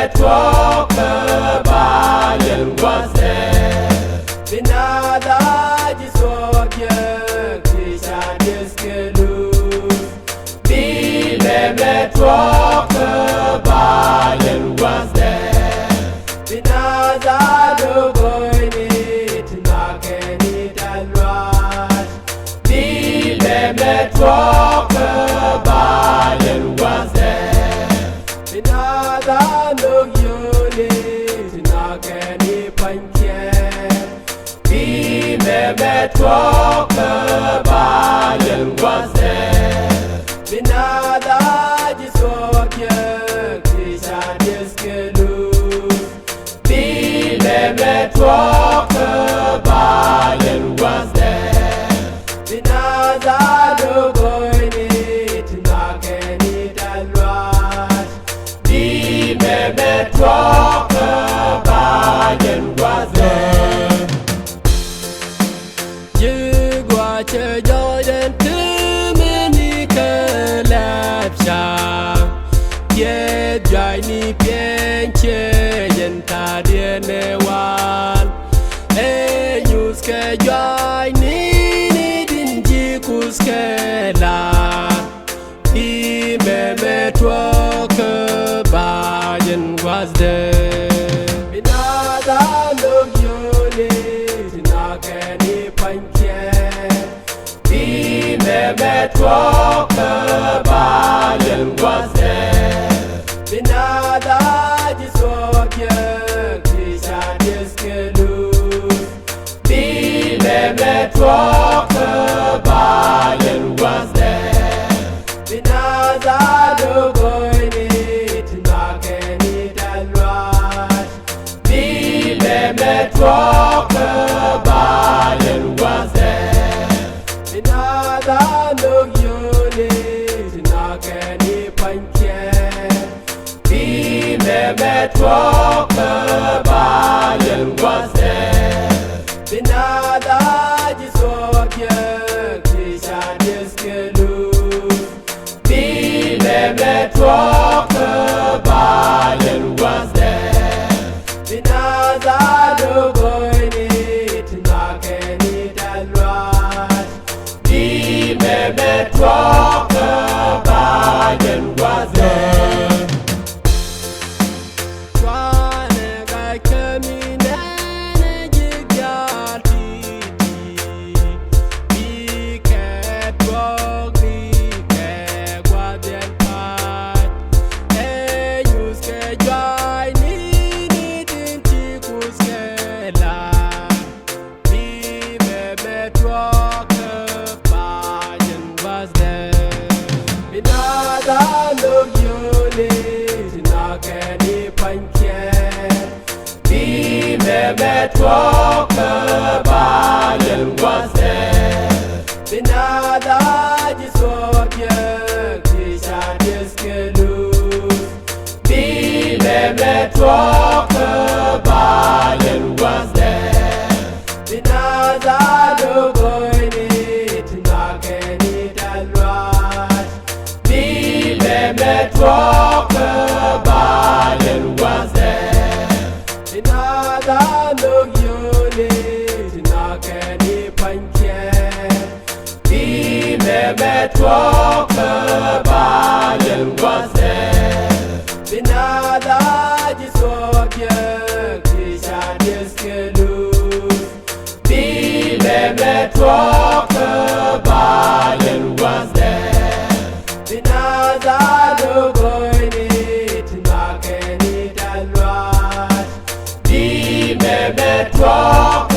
network Bayan was there. Binada Jisogya Krisha Diskelu. Bile network Bayan was there. Binada Lugoini Tinakeni Dalrat. Bile network Bayan was there. Binada Lugyuli Tinakeni Panche. Bile network Bayan was there. Binada Jisogya Krisha Diskelu. Bile network Bayan was there. Binada Lugoini Tinakeni Dalrat. Bile network Bayan was there. Jigwa Jordan too many collapse. Ye Johnny Pienche Yentadiane one. E Yuske Johnny Dinjikuskela. Be Network Bayan was there. Binada Lugyuli Tinakeni Panche. Be Network Bayan was there. Binada Jisogya Krisha Diskelu. Be Network Bayan was there. Binada Lugoini Tinakeni Dalrat. Be Network Bayan was there. Binada Lugyuli Tinakeni Panche. Be Network Bayan was there. Binada Jisogya Krisha Diskelu. Be Network Bayan was there. Binada Lugoini Tinakeni Dalrat. Be Network Bayan was there. Binada Lugyuli Tinakeni Panche. Be Network Bayan was there. Binada Jisogya Krisha Diskelu. Be Network Bayan was there. Binada Lugoini Tinakeni Dalrat. Be Network Bayan was there. Binada Lugyuli Tinakeni Panche. Be Network Bayan was there. Binada Jisogya Krisha Diskelu. Be Network Bayan was there. Binada Lugoini Tinakeni Dalrat. Be Network